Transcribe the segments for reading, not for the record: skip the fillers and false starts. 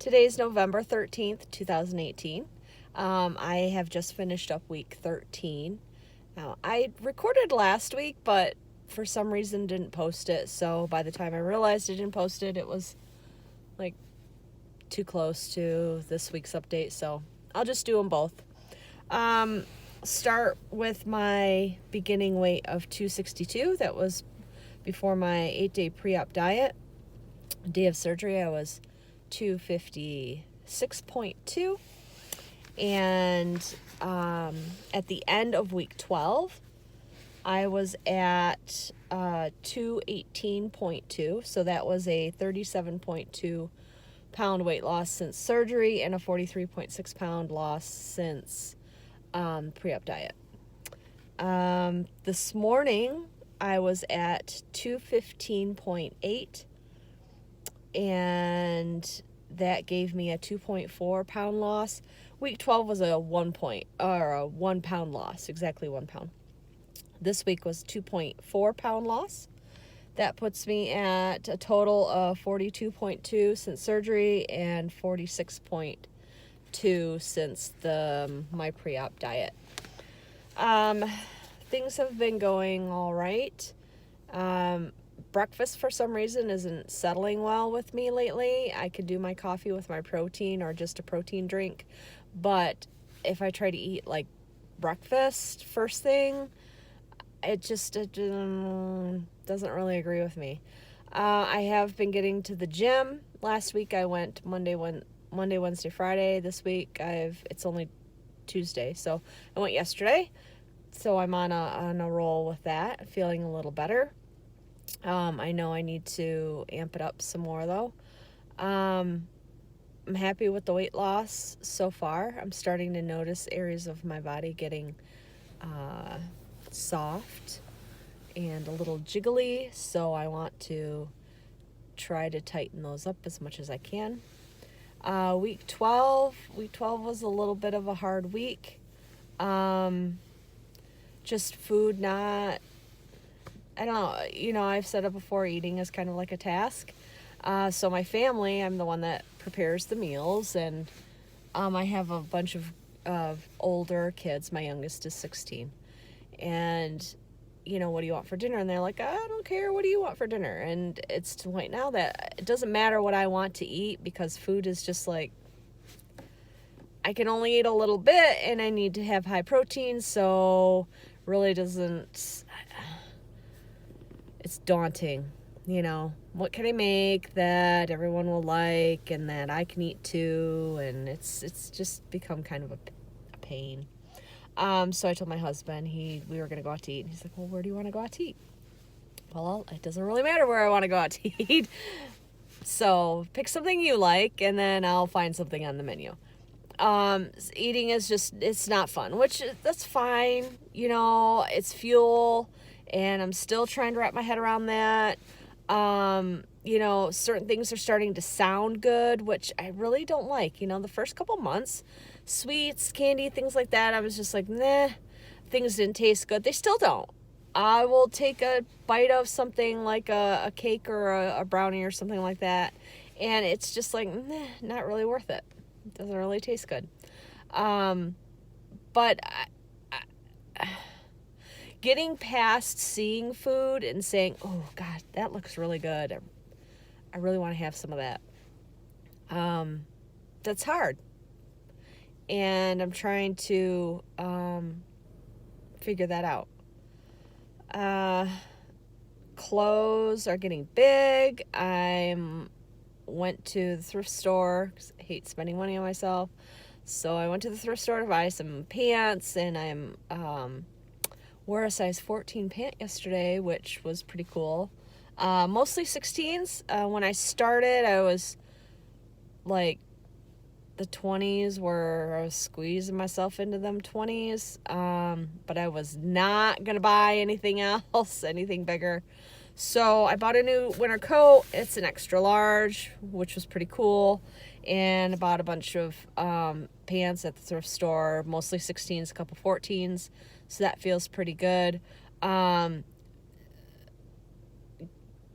Today's November 13th, 2018. I have just finished up week 13. Now, I recorded last week, but for some reason didn't post it. So by the time I realized I didn't post it, it was like too close to this week's update. So I'll just do them both. Start with my beginning weight of 262. That was before my 8-day pre-op diet. Day of surgery, I was 256.2. And at the end of week 12, I was at 218.2. So that was a 37.2 pound weight loss since surgery and a 43.6 pound loss since pre-op diet. This morning, I was at 215.8. And that gave me a 2.4 pound loss. Week 12 was a 1 pound loss, exactly 1 pound. This week was 2.4 pound loss. That puts me at a total of 42.2 since surgery and 46.2 since my pre-op diet. Things have been going all right. Breakfast, for some reason, isn't settling well with me lately. I could do my coffee with my protein or just a protein drink. But if I try to eat, like, breakfast first thing, it doesn't really agree with me. I have been getting to the gym. Last week I went Monday, Wednesday, Friday. This week it's only Tuesday. So I went yesterday. So I'm on a roll with that, feeling a little better. I know I need to amp it up some more, though. I'm happy with the weight loss so far. I'm starting to notice areas of my body getting soft and a little jiggly, so I want to try to tighten those up as much as I can. Week 12 was a little bit of a hard week. Just food not... I don't know, I've said it before, eating is kind of like a task. So my family, I'm the one that prepares the meals, and I have a bunch of older kids. My youngest is 16. And, what do you want for dinner? And they're like, I don't care, what do you want for dinner? And it's to the point now that it doesn't matter what I want to eat, because food is just like, I can only eat a little bit, and I need to have high protein, so really doesn't... It's daunting, what can I make that everyone will like and that I can eat too, and it's just become kind of a pain. So I told my husband, we were going to go out to eat, and he's like, well, where do you want to go out to eat? Well, it doesn't really matter where I want to go out to eat. So pick something you like, and then I'll find something on the menu. Eating is it's not fun, which that's fine. It's fuel. And I'm still trying to wrap my head around that. Certain things are starting to sound good, which I really don't like. The first couple months, sweets, candy, things like that, I was just like, nah, things didn't taste good. They still don't. I will take a bite of something like a cake or a brownie or something like that, and it's just like, nah, not really worth it. It doesn't really taste good. But getting past seeing food and saying, oh, God, that looks really good. I really want to have some of that. That's hard. And I'm trying to figure that out. Clothes are getting big. I went to the thrift store because I hate spending money on myself. So I went to the thrift store to buy some pants, and I'm... wore a size 14 pant yesterday, which was pretty cool. Mostly 16s. When I started, I was like the 20s where I was squeezing myself into them 20s. But I was not going to buy anything else, anything bigger. So I bought a new winter coat. It's an extra large, which was pretty cool. And I bought a bunch of pants at the thrift store, mostly 16s, a couple 14s. So that feels pretty good.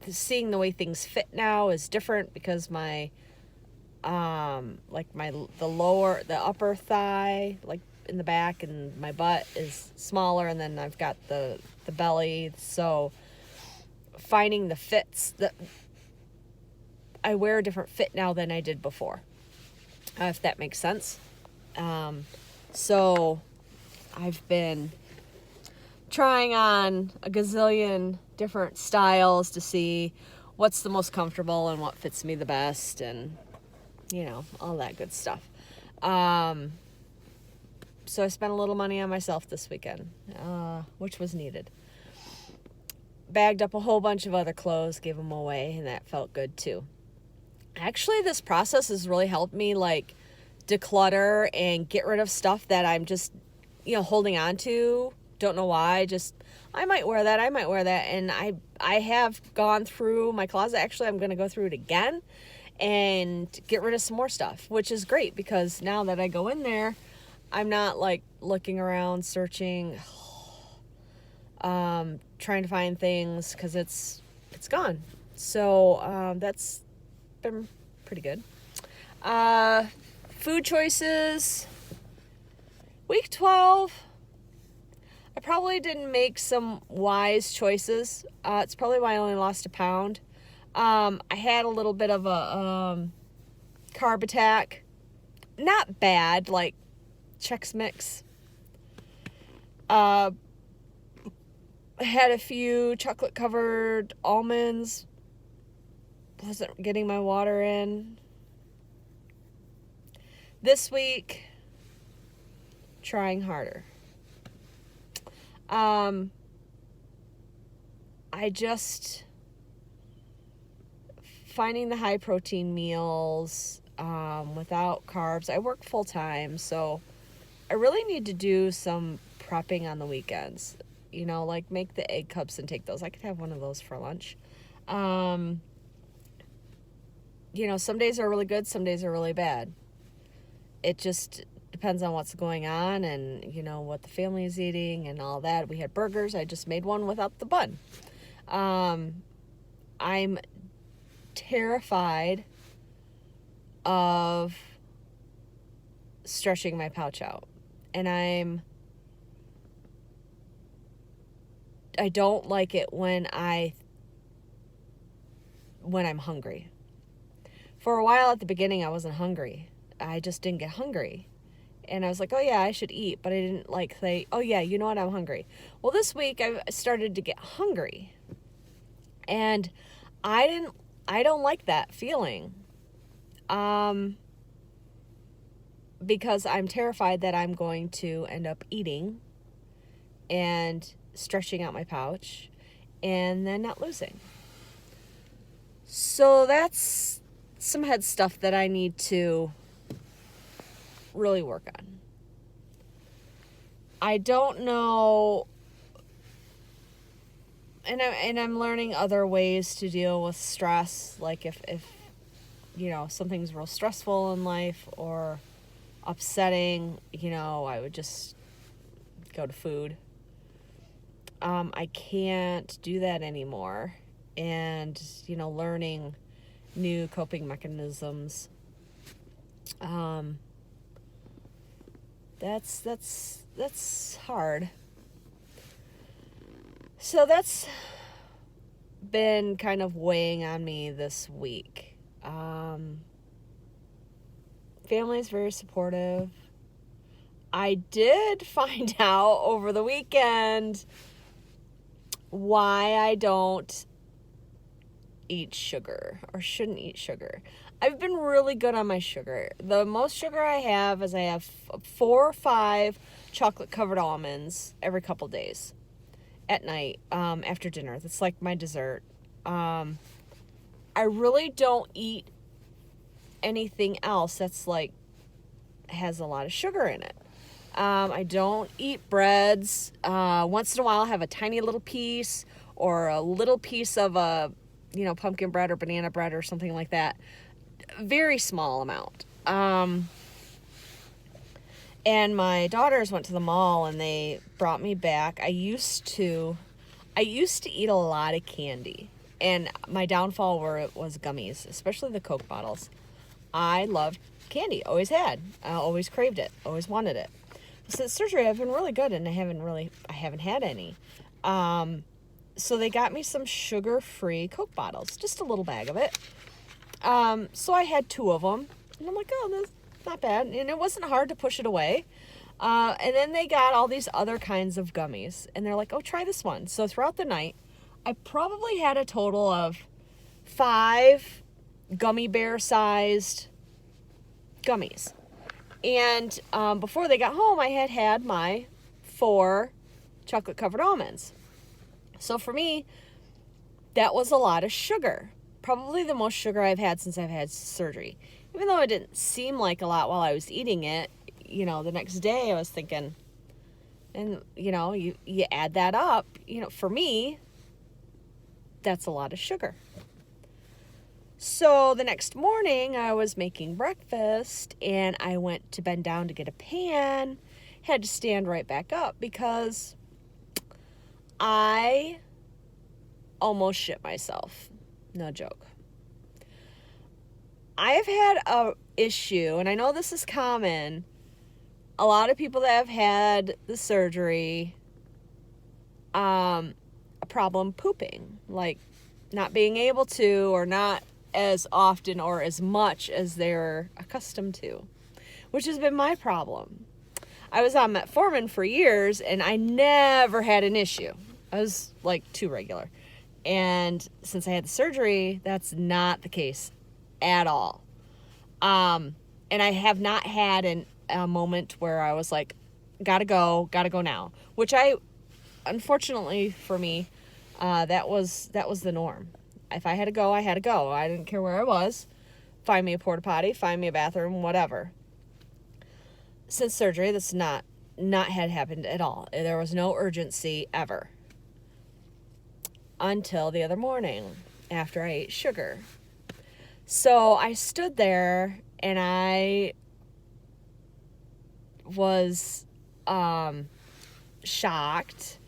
Seeing the way things fit now is different because my Like the upper thigh, like in the back, and my butt is smaller, and then I've got the belly. So finding the fits, that I wear a different fit now than I did before, if that makes sense. So I've been trying on a gazillion different styles to see what's the most comfortable and what fits me the best, and all that good stuff. So I spent a little money on myself this weekend, which was needed. Bagged up a whole bunch of other clothes, gave them away, and that felt good too. Actually, this process has really helped me like declutter and get rid of stuff that I'm just, holding on to. Don't know why. Just, I might wear that. And I have gone through my closet. Actually, I'm going to go through it again and get rid of some more stuff, which is great because now that I go in there, I'm not like looking around, searching, trying to find things because it's gone. So that's been pretty good. Food choices. Week 12. I probably didn't make some wise choices. It's probably why I only lost a pound. I had a little bit of a carb attack. Not bad, like Chex Mix. Had a few chocolate covered almonds. Wasn't getting my water in. This week, trying harder. I just finding the high protein meals without carbs. I work full time, so I really need to do some prepping on the weekends. Like make the egg cups and take those. I could have one of those for lunch. Some days are really good, some days are really bad. It just depends on what's going on and, what the family is eating and all that. We had burgers. I just made one without the bun. I'm terrified of stretching my pouch out. And I don't like it when I'm hungry. For a while at the beginning, I wasn't hungry. I just didn't get hungry. And I was like, oh yeah, I should eat. But I didn't say, oh yeah, you know what, I'm hungry. Well, this week I started to get hungry. And I don't like that feeling. Because I'm terrified that I'm going to end up eating and stretching out my pouch and then not losing. So that's some head stuff that I need to really work on. I don't know, and I'm learning other ways to deal with stress, like if something's real stressful in life or upsetting, I would just go to food. I can't do that anymore, and learning new coping mechanisms. That's hard. So that's been kind of weighing on me this week. Family is very supportive. I did find out over the weekend why I don't eat sugar or shouldn't eat sugar. I've been really good on my sugar. The most sugar I have is I have 4 or 5 chocolate covered almonds every couple days at night after dinner. That's like my dessert. I really don't eat anything else that's like has a lot of sugar in it. I don't eat breads. Once in a while I have a tiny little piece or a little piece of a pumpkin bread or banana bread or something like that. Very small amount. And my daughters went to the mall and they brought me back. I used to eat a lot of candy, and my downfall was gummies, especially the Coke bottles. I loved candy, always had. I always craved it, always wanted it. Since surgery, I've been really good, and I haven't had any. So they got me some sugar-free Coke bottles, just a little bag of it. So I had 2 of them, and I'm like, oh, that's not bad. And it wasn't hard to push it away. And then they got all these other kinds of gummies, and they're like, oh, try this one. So throughout the night, I probably had a total of 5 gummy bear-sized gummies. And before they got home, I had my 4 chocolate-covered almonds. So for me, that was a lot of sugar. Probably the most sugar I've had since I've had surgery. Even though it didn't seem like a lot while I was eating it, the next day I was thinking, and, you add that up, for me, that's a lot of sugar. So the next morning I was making breakfast, and I went to bend down to get a pan, had to stand right back up because I almost shit myself. No joke. I have had a issue, and I know this is common. A lot of people that have had the surgery, a problem pooping, like not being able to, or not as often or as much as they're accustomed to, which has been my problem. I was on metformin for years, and I never had an issue. I was like too regular. And since I had the surgery, that's not the case at all. And I have not had a moment where I was like, gotta go now. Which unfortunately for me, that was the norm. If I had to go, I had to go. I didn't care where I was. Find me a porta potty, find me a bathroom, whatever. Since surgery, that's not had happened at all. There was no urgency ever. Until the other morning after I ate sugar. So I stood there and I was shocked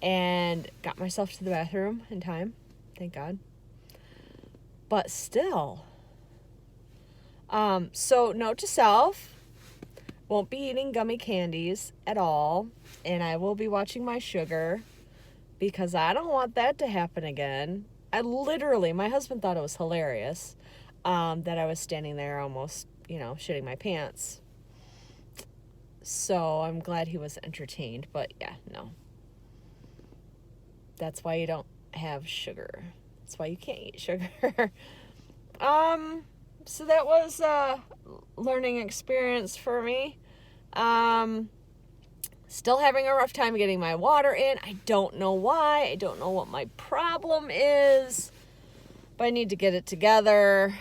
and got myself to the bathroom in time, thank God. But still. So note to self, won't be eating gummy candies at all, and I will be watching my sugar because I don't want that to happen again. My husband thought it was hilarious that I was standing there almost, shitting my pants. So I'm glad he was entertained, but yeah, no. That's why you don't have sugar. That's why you can't eat sugar. So that was a learning experience for me. Still having a rough time getting my water in. I don't know why. I don't know what my problem is. But I need to get it together.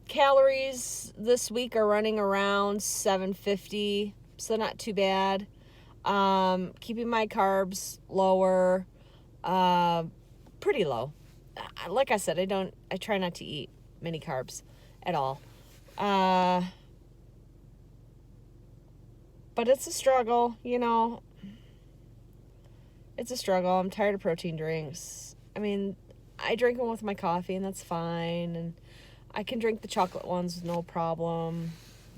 Calories this week are running around 750. So not too bad. Keeping my carbs lower. Pretty low. Like I said, I try not to eat many carbs at all. But it's a struggle, It's a struggle. I'm tired of protein drinks. I mean, I drink them with my coffee, and that's fine. And I can drink the chocolate ones with no problem.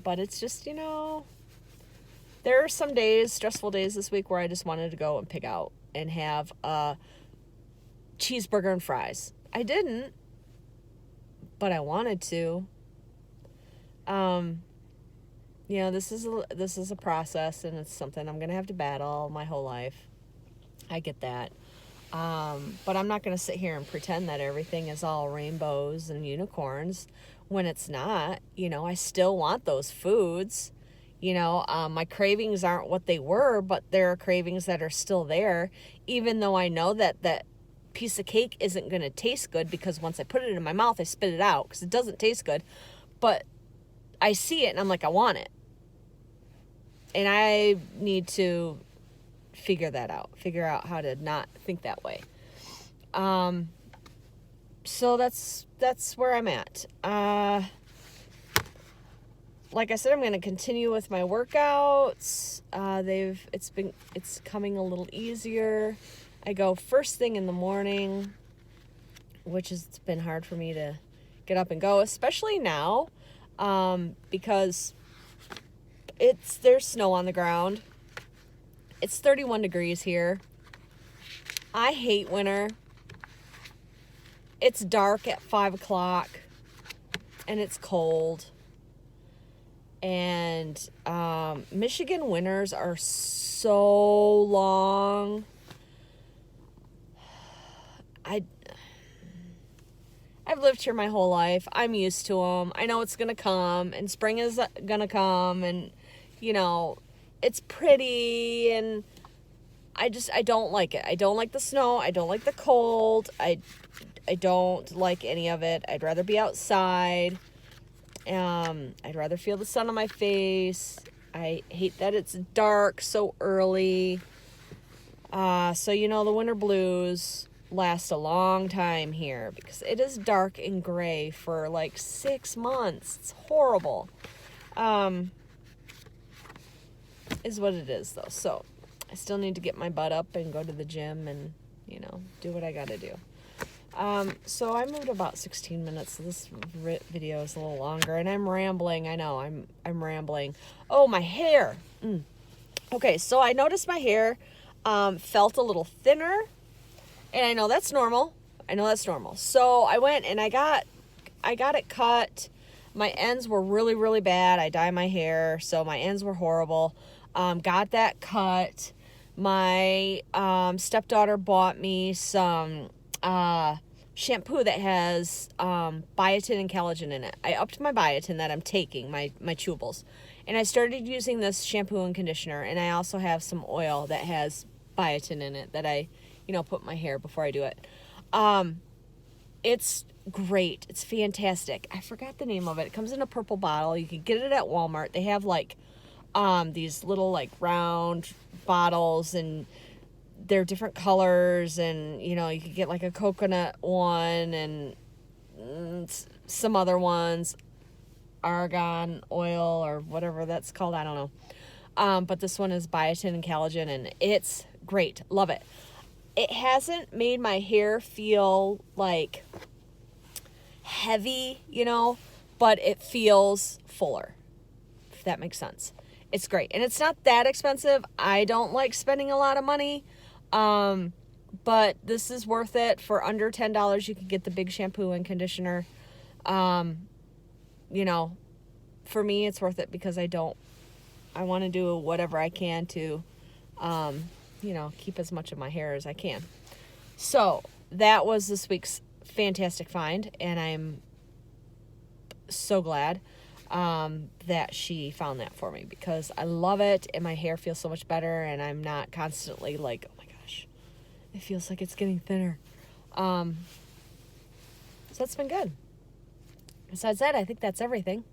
But it's just, there are some days, stressful days this week, where I just wanted to go and pig out and have a cheeseburger and fries. I didn't, but I wanted to. This is a process, and it's something I'm gonna have to battle my whole life. I get that. But I'm not gonna sit here and pretend that everything is all rainbows and unicorns when it's not. I still want those foods. My cravings aren't what they were, but there are cravings that are still there, even though I know that piece of cake isn't going to taste good because once I put it in my mouth, I spit it out because it doesn't taste good. But I see it and I'm like, I want it. And I need to figure out how to not think that way. So that's where I'm at. Like I said, I'm going to continue with my workouts. It's coming a little easier. I go first thing in the morning, which has been hard for me to get up and go, especially now, because there's snow on the ground. It's 31 degrees here. I hate winter. It's dark at 5 o'clock and it's cold. And Michigan winters are so long. I've lived here my whole life. I'm used to them. I know it's going to come, and spring is going to come, and, you know, it's pretty, and I don't like it. I don't like the snow. I don't like the cold. I don't like any of it. I'd rather be outside. I'd rather feel the sun on my face. I hate that it's dark so early. So, you know, the winter blues last a long time here because it is dark and gray for like 6 months. It's horrible. Is what it is, though. So I still need to get my butt up and go to the gym and, you know, do what I got to do. So I moved about 16 minutes. So this video is a little longer, and I'm rambling. I know I'm rambling. Oh, my hair. Okay, so I noticed my hair felt a little thinner, and I know that's normal. So I went and I got it cut. My ends were really, really bad. I dye my hair, so my ends were horrible. Got that cut. My stepdaughter bought me some shampoo that has biotin and collagen in it. I upped my biotin that I'm taking, my chewables. And I started using this shampoo and conditioner. And I also have some oil that has biotin in it that I, you know, put in my hair before I do it. It's great. It's fantastic. I forgot the name of it. It comes in a purple bottle. You can get it at Walmart. They have like these little like round bottles, and they're different colors, and you know, you could get like a coconut one and some other ones, argan oil or whatever that's called, I don't know. But this one is biotin and collagen, and it's great. Love it. It hasn't made my hair feel like heavy, you know, but it feels fuller, if that makes sense. It's great. And it's not that expensive. I don't like spending a lot of money. But this is worth it. For under $10, you can get the big shampoo and conditioner. You know, for me, it's worth it because I want to do whatever I can to, you know, keep as much of my hair as I can. So that was this week's fantastic find, and I'm so glad that she found that for me because I love it, and my hair feels so much better, and I'm not constantly like, oh my gosh, it feels like it's getting thinner. So that's been good. Besides that, I think that's everything.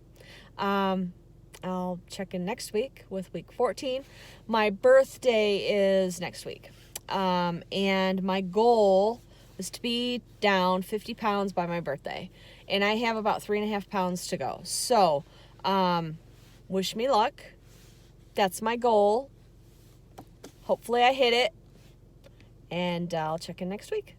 I'll check in next week with week 14. My birthday is next week. And my goal is to be down 50 pounds by my birthday. And I have about 3.5 pounds to go. So, wish me luck. That's my goal. Hopefully I hit it. And I'll check in next week.